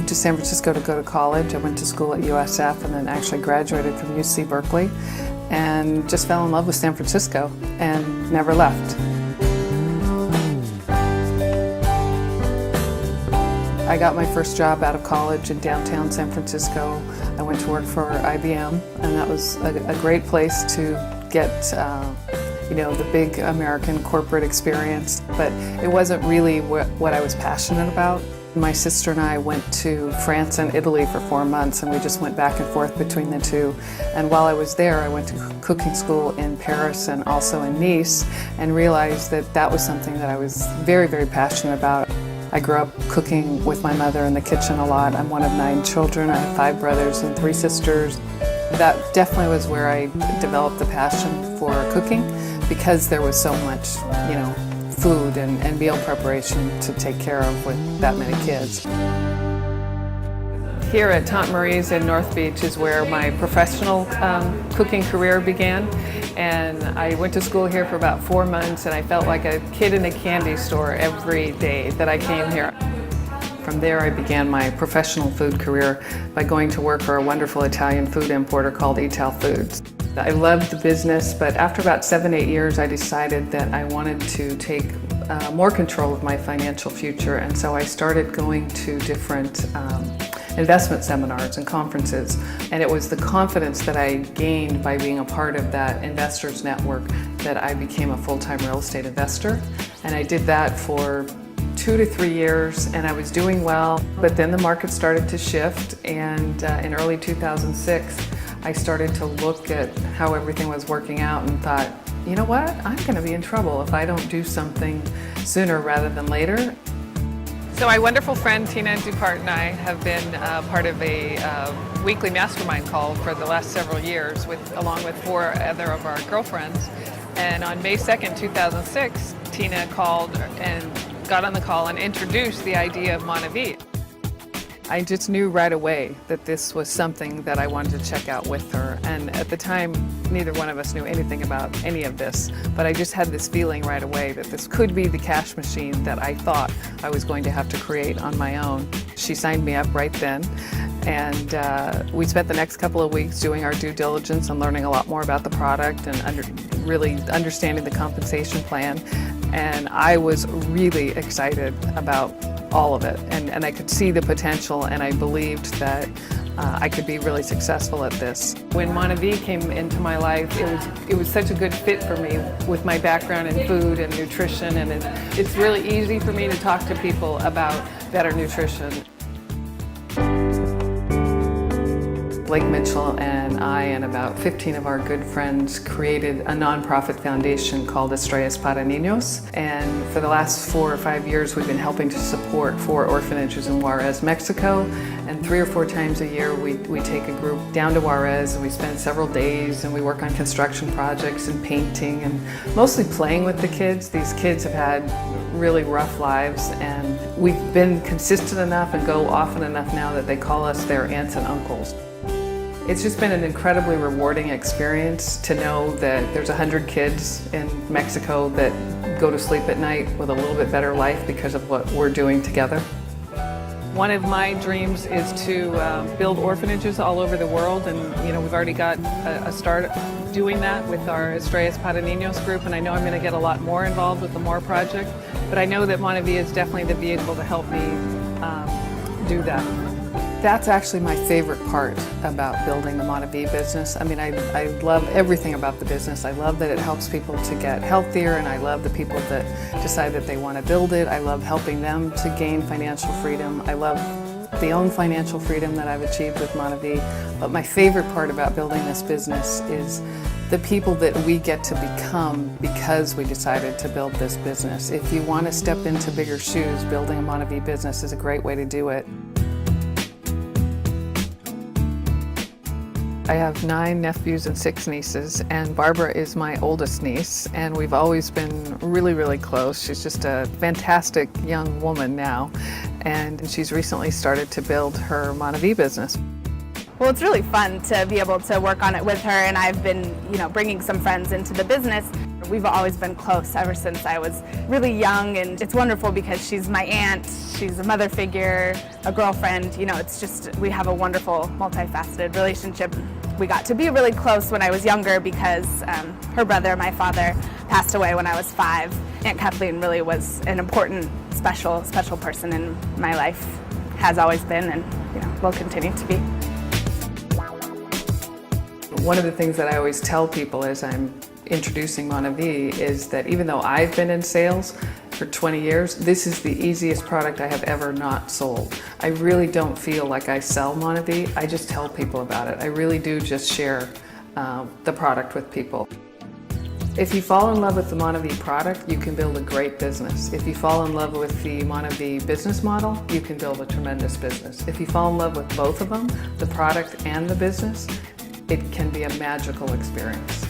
to San Francisco to go to college. I went to school at USF and then actually graduated from UC Berkeley and just fell in love with San Francisco and never left. I got my first job out of college in downtown San Francisco. I went to work for IBM, and that was a great place to get the big American corporate experience, but it wasn't really what I was passionate about. My sister and I went to France and Italy for 4 months, and we just went back and forth between the two. And while I was there, I went to cooking school in Paris and also in Nice, and realized that that was something that I was very, very passionate about. I grew up cooking with my mother in the kitchen a lot. I'm one of 9 children. I have 5 brothers and 3 sisters. That definitely was where I developed the passion for cooking, because there was so much, food and meal preparation to take care of with that many kids. Here at Tante Marie's in North Beach is where my professional cooking career began. And I went to school here for about 4 months, and I felt like a kid in a candy store every day that I came here. From there, I began my professional food career by going to work for a wonderful Italian food importer called Ital Foods. I loved the business, but after about 7-8 years, I decided that I wanted to take more control of my financial future, and so I started going to different investment seminars and conferences, and it was the confidence that I gained by being a part of that investors network that I became a full-time real estate investor. And I did that for 2 to 3 years, and I was doing well, but then the market started to shift, and in early 2006 I started to look at how everything was working out and thought, you know what, I'm going to be in trouble if I don't do something sooner rather than later. So my wonderful friend Tina Dupart and I have been part of a weekly mastermind call for the last several years, along with 4 other of our girlfriends. And on May 2nd, 2006, Tina called and got on the call and introduced the idea of MonaVie. I just knew right away that this was something that I wanted to check out with her. And at the time, neither one of us knew anything about any of this, but I just had this feeling right away that this could be the cash machine that I thought I was going to have to create on my own. She signed me up right then, and we spent the next couple of weeks doing our due diligence and learning a lot more about the product and really understanding the compensation plan. And I was really excited about all of it, and I could see the potential, and I believed that I could be really successful at this. When MonaVie came into my life, it was such a good fit for me with my background in food and nutrition, and it's really easy for me to talk to people about better nutrition. Blake Mitchell and I and about 15 of our good friends created a nonprofit foundation called Historie para Niños, and for the last 4 or 5 years we've been helping to support 4 orphanages in Juarez, Mexico, and 3 or 4 times a year we take a group down to Juarez and we spend several days and we work on construction projects and painting and mostly playing with the kids. These kids have had really rough lives, and we've been consistent enough and go often enough now that they call us their aunts and uncles. It's just been an incredibly rewarding experience to know that there's 100 kids in Mexico that go to sleep at night with a little bit better life because of what we're doing together. One of my dreams is to build orphanages all over the world, and we've already got a start doing that with our Historie para Niños group, and I know I'm going to get a lot more involved with the MORE project, but I know that MonaVie is definitely the vehicle to help me do that. That's actually my favorite part about building the MonaVie business. I mean, I love everything about the business. I love that it helps people to get healthier, and I love the people that decide that they want to build it. I love helping them to gain financial freedom. I love the own financial freedom that I've achieved with MonaVie. But my favorite part about building this business is the people that we get to become because we decided to build this business. If you want to step into bigger shoes, building a MonaVie business is a great way to do it. I have 9 nephews and 6 nieces, and Barbara is my oldest niece, and we've always been really, really close. She's just a fantastic young woman now, and she's recently started to build her MonaVie business. Well, it's really fun to be able to work on it with her, and I've been, bringing some friends into the business. We've always been close ever since I was really young, and it's wonderful because she's my aunt, she's a mother figure, a girlfriend. It's just, we have a wonderful, multifaceted relationship. We got to be really close when I was younger because her brother, my father, passed away when I was 5. Aunt Kathleen really was an important, special person in my life, has always been, and will continue to be. One of the things that I always tell people as I'm introducing MonaVie is that even though I've been in sales for 20 years, this is the easiest product I have ever not sold. I really don't feel like I sell MonaVie, I just tell people about it. I really do just share the product with people. If you fall in love with the MonaVie product, you can build a great business. If you fall in love with the MonaVie business model, you can build a tremendous business. If you fall in love with both of them, the product and the business, it can be a magical experience.